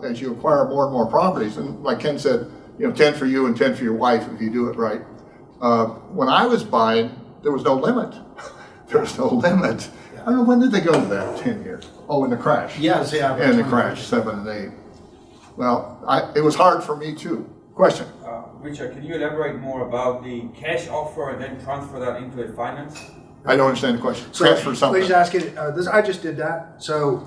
as you acquire more and more properties. And like Ken said, 10 for you and 10 for your wife if you do it right. When I was buying, there was no limit. There was no limit. I don't know, when did they go to that, 10 years? Oh, in the crash. Yes, yeah. In the crash, 7 and 8. Well, it was hard for me too. Question? Richard, can you elaborate more about the cash offer and then transfer that into a finance? I don't understand the question. So Transfer something. please ask it. I just did that. So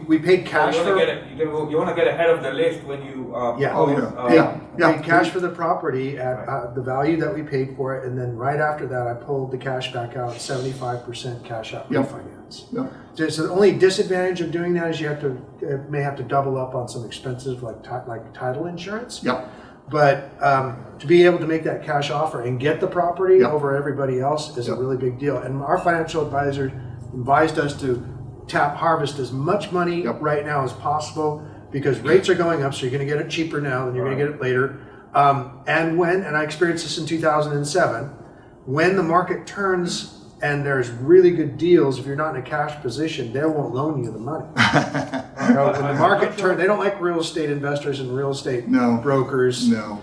we paid cash you for. want to get ahead of the list when you Yeah. Oh, yeah. Paid cash for the property at the value that we paid for it, and then right after that, I pulled the cash back out, 75% cash out Yep. refinance. Yep. So the only disadvantage of doing that is you may have to double up on some expenses like title insurance. Yep. But to be able to make that cash offer and get the property Yep. over everybody else is Yep. a really big deal. And our financial advisor advised us to harvest as much money Yep. right now as possible because rates are going up, so you're going to get it cheaper now than you're going to get it later. And I experienced this in 2007, when the market turns and there's really good deals, if you're not in a cash position, they won't loan you the money. When the market turns, they don't like real estate investors and real estate No. brokers. No.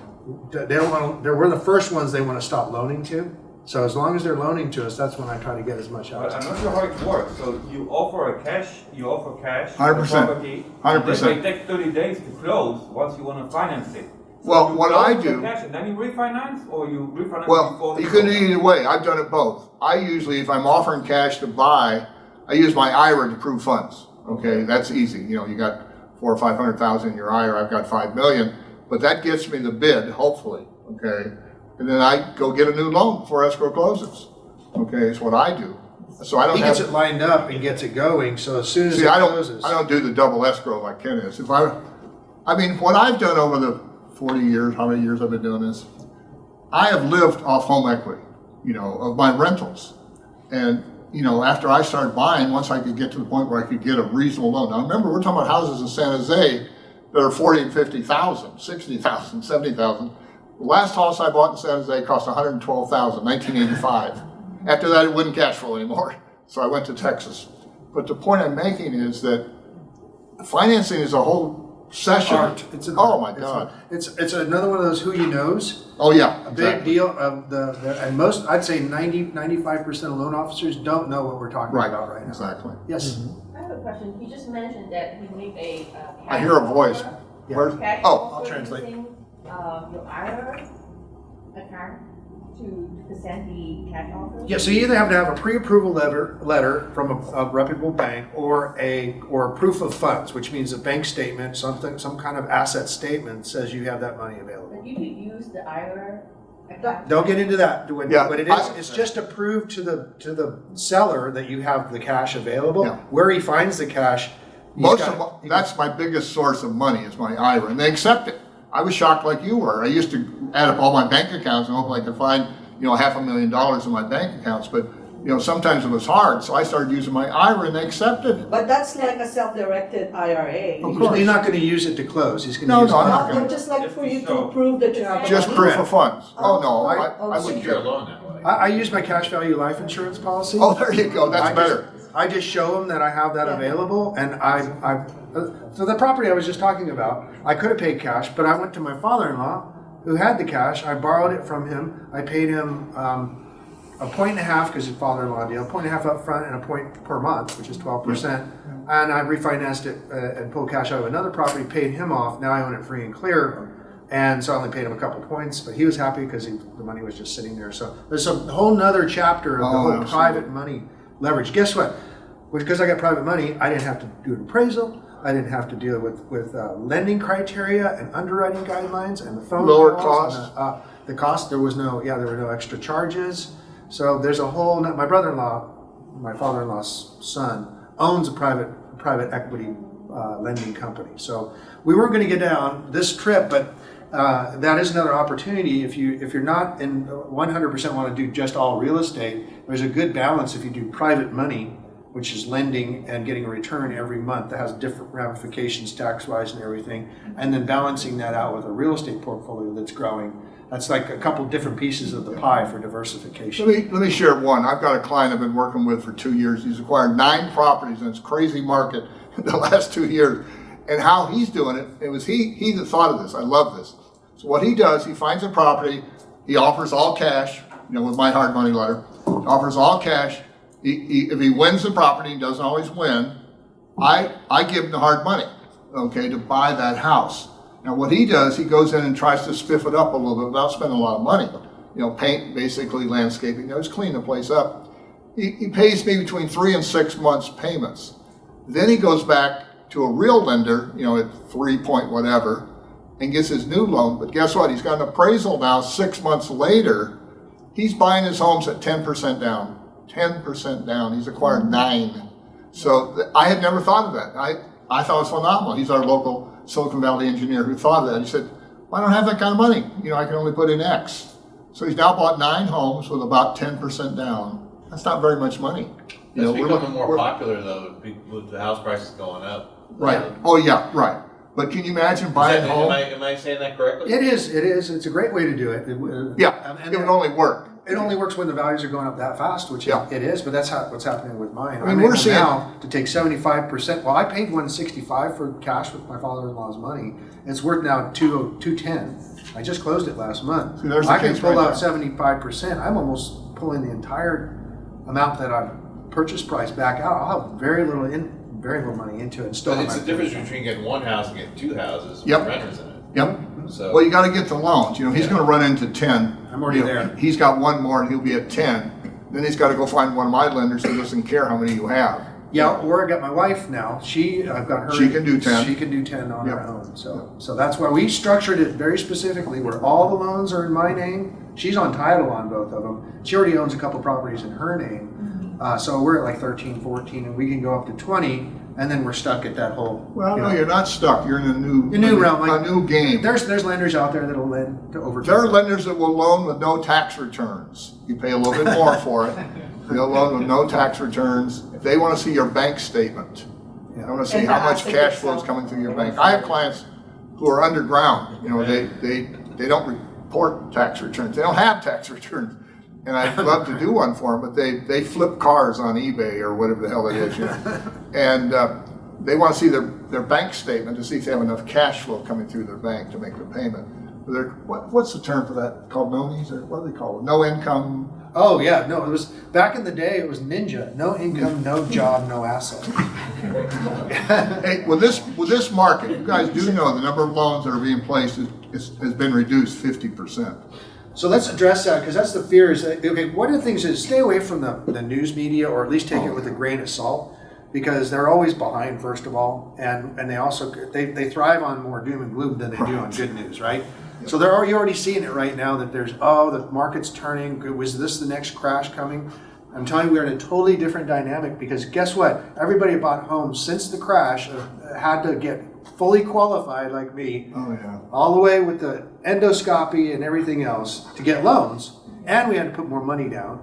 They don't want to. We're the first ones they want to stop loaning to. So as long as they're loaning to us, that's when I try to get as much out. But I'm not sure how it works. So you offer cash for the 100%. property. 100%. It may take 30 days to close once you want to finance it. So Well, you what close I the do- cash and then you refinance, or you refinance Well, before the you can do close? it either way. I've done it both. I usually, if I'm offering cash to buy, I use my IRA to prove funds. Okay, that's easy. You got 400,000 or 500,000 in your IRA. I've got 5 million, but that gets me the bid, hopefully. Okay, and then I go get a new loan before escrow closes. Okay, it's what I do. So I don't He have. gets it lined up and gets it going. So as soon as See, it I closes, don't do the double escrow like Ken is. I mean, what I've done over the 40 years, how many years I've been doing this, I have lived off home equity, of my rentals. And, after I started buying, once I could get to the point where I could get a reasonable loan. Now remember, we're talking about houses in San Jose that are 40 and 50,000, 60,000, 70,000. The last house I bought in San Jose cost 112,000, 1985. After that, it wouldn't cash flow anymore. So I went to Texas. But the point I'm making is that financing is a whole session. art. It's an Oh art. my God. It's another one of those who you knows. Oh yeah. A big deal of and most, I'd say 95% of loan officers don't know what we're talking Right. about right now. Exactly. Yes. I have a question. You just mentioned that you make a I hear a voice. Yeah. Where's- cash oh, offer I'll translate. using your IRA account to present the cash offer. Yeah, so you either have to have a pre-approval letter from a reputable bank or a proof of funds, which means a bank statement, some kind of asset statement says you have that money available. But you could use the IRA account. Don't get into that. What Yeah, it is, it's just to prove to the seller that you have the cash available. Yeah. Where he finds the cash, That's my biggest source of money is my IRA, and they accept it. I was shocked like you were. I used to add up all my bank accounts and hope I could find, $500,000 in my bank accounts, but sometimes it was hard, so I started using my IRA and they accepted it. But that's like a self-directed IRA. Of course. he's not going to use it to close. He's going to No, use no, it. I'm not But gonna- just like for you to So- prove that you have the Just money. proof of funds. Oh, no, I Oh, wouldn't Secure care. loan that way. I use my cash value life insurance policy. Oh, there you go, that's better. I just show them that I have that Yeah. available, and so the property I was just talking about, I could have paid cash, but I went to my father-in-law who had the cash. I borrowed it from him. I paid him 1.5% because his father-in-law deal, 1.5% up front and a point per month, which is 12%. And I refinanced it and pulled cash out of another property, paid him off. Now I own it free and clear. And so I only paid him a couple points, but he was happy because the money was just sitting there. So there's a whole nother chapter of the whole absolutely. private money leverage. Guess what? Because I got private money, I didn't have to do an appraisal. I didn't have to deal with lending criteria and underwriting guidelines and the phone Lower calls cost. and the cost. There were no extra charges. So there's a whole. My brother-in-law, my father-in-law's son, owns a private equity lending company. So we weren't going to get down this trip, but that is another opportunity. If you're not in 100% want to do just all real estate, there's a good balance if you do private money, which is lending and getting a return every month that has different ramifications tax-wise and everything, and then balancing that out with a real estate portfolio that's growing. That's like a couple different pieces of the pie for diversification. Let me share one. I've got a client I've been working with for 2 years. He's acquired 9 properties in this crazy market in the last 2 years. And how he's doing it, it was he that thought of this. I love this. So what he does, he finds a property, he offers all cash, with my hard money letter, offers all cash. If he wins the property, he doesn't always win, I give him the hard money, okay, to buy that house. Now what he does, he goes in and tries to spiff it up a little bit without spending a lot of money. Paint, basically landscaping, just clean the place up. He pays me between 3 and 6 months payments. Then he goes back to a real lender, at 3 point whatever, and gets his new loan. But guess what? He's got an appraisal now 6 months later. He's buying his homes at 10% down. 10% down. He's acquired 9. So I had never thought of that. I thought it was phenomenal. He's our local Silicon Valley engineer who thought of that. He said, well, I don't have that kind of money. I can only put in X. So he's now bought 9 homes with about 10% down. That's not very much money. It's becoming more popular though, with the house prices going up. Right. Oh yeah, right. But can you imagine buying a home? Am I saying that correctly? It is. It's a great way to do it. Yeah, And it would only work. it only works when the values are going up that fast, which Yeah. it is. But that's what's happening with mine. I mean, I'm we're able seeing- now to take 75%. Well, I paid 165 for cash with my father-in-law's money. It's worth now 210. I just closed it last month. See, there's the I can case pull right out there. 75%. I'm almost pulling the entire amount that I purchase price back out. I'll have very little money into it. And still But have it's my the difference between getting one house and getting 2 houses Yep. with renters in it. Yep. So Well, you got to get the loans. He's going to run into 10. I'm already there. He's got one more and he'll be at 10. Then he's got to go find one of my lenders who doesn't care how many you have. Yeah, or I got my wife now. I've got her. She can do 10. She can do 10 on her Yep. own. So that's why we structured it very specifically where all the loans are in my name. She's on title on both of them. She already owns a couple properties in her name. So we're at like 13, 14, and we can go up to 20, and then we're stuck at that whole. Well, no, you're not stuck. You're in a new realm. a new game. There's lenders out there that'll lend to over. There are lenders that will loan with no tax returns. You pay a little bit more for it. They'll loan with no tax returns. They want to see your bank statement. They want to see And how the much asset cash flow is itself. coming through your bank. I have clients who are underground. They don't report tax returns. They don't have tax returns. And I'd love to do one for them, but they flip cars on eBay or whatever the hell it is. And they want to see their bank statement to see if they have enough cash flow coming through their bank to make the payment. What's the term for that? Called NONIs, or what do they call it? No income. Oh yeah, no, it was back in the day. It was Ninja. No income, no job, no asset. Hey, with this market, you guys do know the number of loans that are being placed has been reduced 50%. So let's address that, because that's the fear is that, okay, one of the things is stay away from the news media, or at least take it with a grain of salt, because they're always behind, first of all, and they also, they thrive on more doom and gloom than they do on good news, right? So you're already seeing it right now that there's, the market's turning, was this the next crash coming? I'm telling you, we're in a totally different dynamic, because guess what? Everybody bought homes since the crash had to get fully qualified like me, Oh yeah. all the way with the endoscopy and everything else to get loans, and we had to put more money down,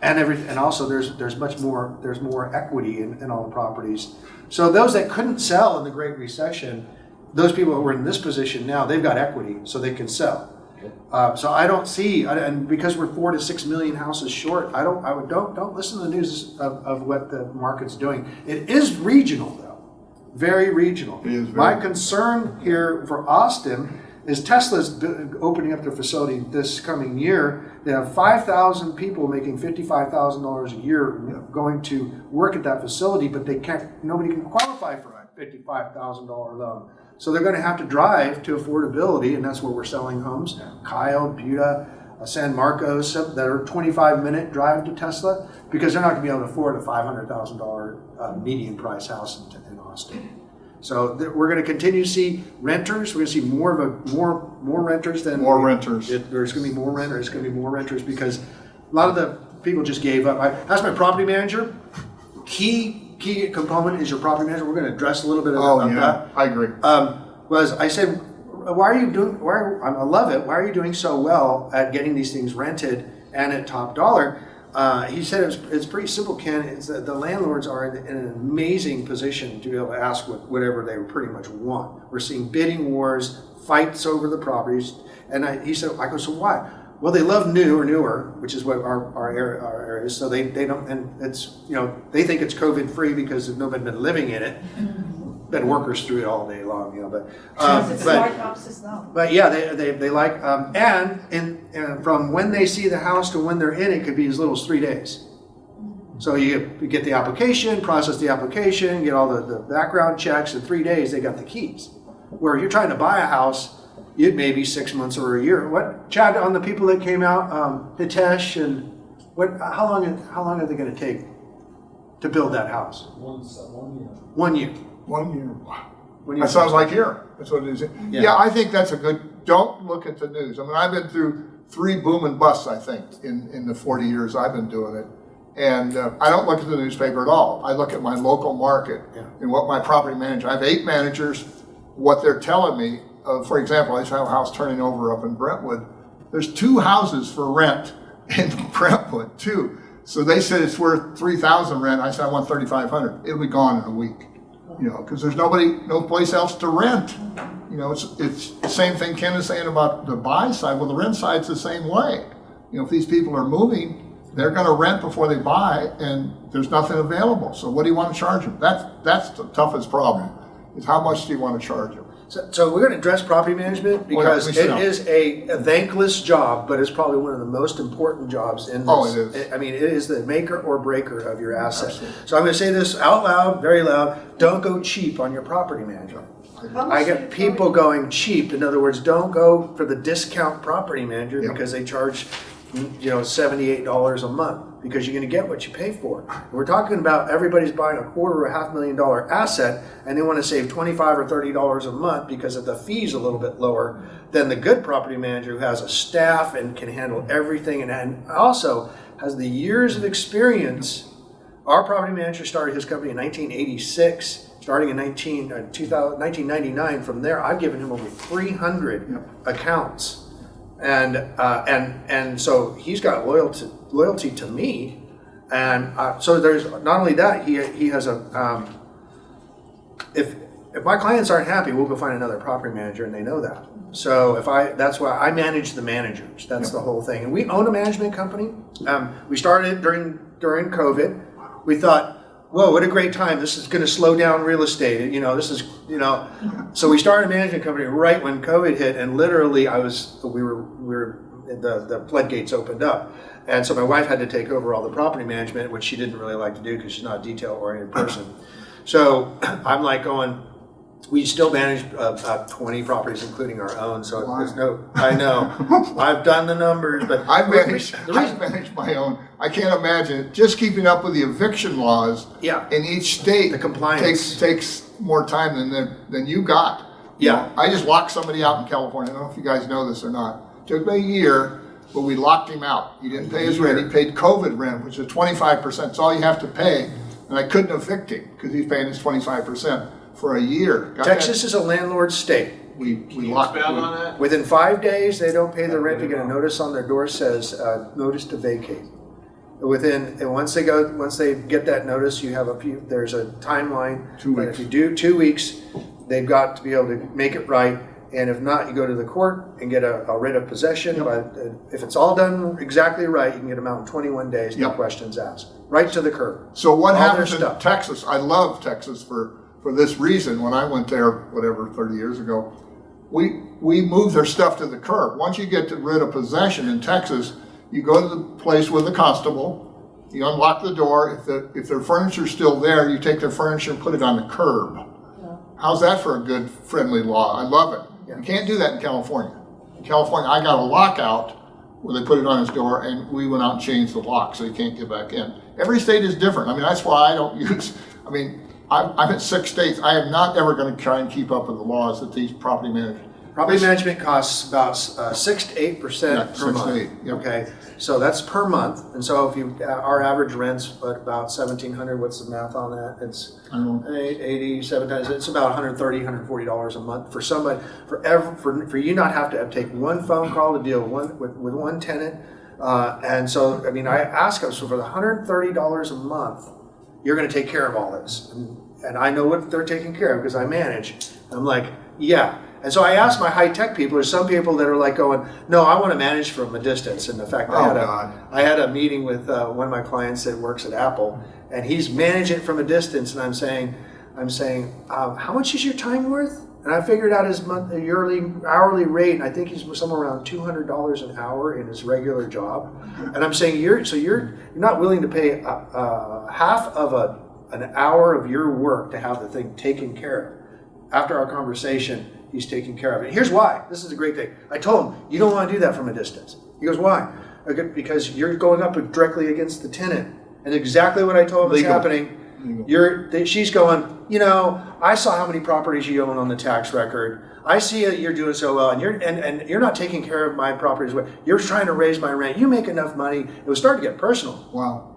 and also there's more equity in all the properties. So those that couldn't sell in the Great Recession, those people who are in this position now, they've got equity, so they can sell. So I don't see, and because we're 4 to 6 million houses short, don't listen to the news of what the market's doing. It is regional though. Very regional. It is very- My concern here for Austin is Tesla's opening up their facility this coming year. They have 5,000 people making $55,000 a year going to work at that facility, but nobody can qualify for a $55,000 loan. So they're gonna have to drive to affordability, and that's where we're selling homes. Kyle, Buda, San Marcos, that are 25-minute drive to Tesla, because they're not gonna be able to afford a $500,000 median price house in Austin. So we're going to continue to see renters. We're going to see more renters than More renters. There's going to be more renters. It's going to be more renters because a lot of the people just gave up. I asked my property manager. Key component is your property manager. We're going to address a little bit of that. I agree. Was I said, why are you doing? I love it. Why are you doing so well at getting these things rented and at top dollar? He said it's pretty simple, Ken. It's that the landlords are in an amazing position to be able to ask whatever they pretty much want. We're seeing bidding wars, fights over the properties, and he said, I go, so why? Well, they love new or newer, which is what our area is. So they don't, and it's they think it's COVID free because nobody's been living in it. Been workers through it all day long, but It's smart houses now. but yeah, they like and from when they see the house to when they're in it could be as little as 3 days. So you get the application, process the application, get all the background checks. In 3 days they got the keys. Where if you're trying to buy a house, it may be 6 months or a year. What, Chad, on the people that came out, Hitesh, and how long are they going to take to build that house? 1 year. 1 year. 1 year. 1 year. That sounds like here. That's what it is. Yeah. Yeah, I think that's a good, don't look at the news. I mean, I've been through 3 boom and busts, I think, in the 40 years I've been doing it. And I don't look at the newspaper at all. I look at my local market and what my property manager, I have 8 managers, what they're telling me. For example, I just have a house turning over up in Brentwood. There's 2 houses for rent in Brentwood, 2. So they said it's worth $3,000 rent. I said, I want $3,500. It'll be gone in a week. Because there's no place else to rent. It's the same thing Ken is saying about the buy side. Well, the rent side's the same way. If these people are moving, they're going to rent before they buy, and there's nothing available. So what do you want to charge them? That's the toughest problem, is how much do you want to charge them? So we're going to address property management because we it shall. is a thankless job, but it's probably one of the most important jobs in this. Oh, it is. I mean, it is the maker or breaker of your asset. Absolutely. So I'm going to say this out loud, very loud. Don't go cheap on your property management. I get people going cheap. In other words, don't go for the discount property manager because they charge $78 a month, because you're going to get what you pay for. We're talking about everybody's buying a quarter or $500,000 asset, and they want to save $25 or $30 a month because of the fees a little bit lower than the good property manager who has a staff and can handle everything and also has the years of experience. Our property manager started his company in 1986. Starting in 1999, from there I've given him over 300 accounts. And so he's got loyalty to me, and so there's not only that, he has a if my clients aren't happy, we'll go find another property manager, and they know that. So that's why I manage the managers. That's the whole thing, and we own a management company. We started during COVID. We thought, whoa, what a great time. This is going to slow down real estate. So we started a management company right when COVID hit, and literally the floodgates opened up. And so my wife had to take over all the property management, which she didn't really like to do because she's not a detail-oriented person. So I'm like going, we still manage about 20 properties, including our own. So there's I know, I've done the numbers, but I've managed my own. I can't imagine just keeping up with the eviction laws in each state. The compliance takes more time than you got. I just locked somebody out in California. I don't know if you guys know this or not. It took me a year, but we locked him out. He didn't pay his rent. He paid COVID rent, which is 25%. It's all you have to pay. And I couldn't evict him because he's paying his 25% for a year. Texas is a landlord state. We locked him on that. Within 5 days, they don't pay the rent. You get a notice on their door says notice to vacate. Once they get that notice, there's a timeline. 2 weeks. If you do 2 weeks, they've got to be able to make it right. And if not, you go to the court and get a writ of possession. But if it's all done exactly right, you can get them out in 21 days, no questions asked. Right to the curb. So what All happens their in stuff. Texas, I love Texas for this reason. When I went there, 30 years ago, we moved their stuff to the curb. Once you get rid of possession in Texas, you go to the place with the constable, you unlock the door. If their furniture's still there, you take their furniture and put it on the curb. How's that for a good, friendly law? I love it. You can't do that in California. In California, I got a lockout where they put it on his door, and we went out and changed the lock so he can't get back in. Every state is different. I mean, that's why I don't use, I mean, I'm in 6 states. I am not ever going to try and keep up with the laws that these property managers. Property management costs about 6 to 8% Yeah, per 6 to month. 8, yep. Okay, so that's per month, and so if you, our average rent's about 1,700. What's the math on that? It's I don't know. 87 times. It's about $130, $140 a month for somebody for you not have to take one phone call to deal with one tenant. And so I mean, I ask them, so for the $130 a month, you're going to take care of all this, and I know what they're taking care of because I manage. I'm like, yeah. And so I asked my high-tech people, there's some people that are like going, no, I want to manage from a distance. And in fact, I had a meeting with one of my clients that works at Apple, and he's managing it from a distance. And I'm saying, how much is your time worth? And I figured out his hourly rate, and I think he's somewhere around $200 an hour in his regular job. And I'm saying, you're not willing to pay half of an hour of your work to have the thing taken care of. After our conversation, he's taking care of it. Here's why. This is a great thing. I told him, you don't want to do that from a distance. He goes, why? Because you're going up directly against the tenant. And exactly what I told him is happening. She's going, I saw how many properties you own on the tax record. I see that you're doing so well, and you're not taking care of my properties. You're trying to raise my rent. You make enough money. It was starting to get personal. Wow.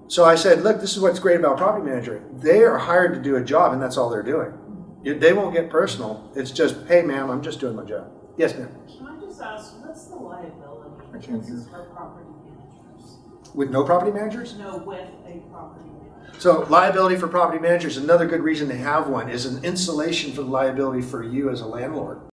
So I said, look, this is what's great about property manager. They are hired to do a job, and that's all they're doing. They won't get personal. It's just, hey, ma'am, I'm just doing my job. Yes, ma'am. Can I just ask, what's the liability I can't hear. for property managers? With no property managers? No, with a property manager. So liability for property managers, another good reason to have one is an insulation for the liability for you as a landlord.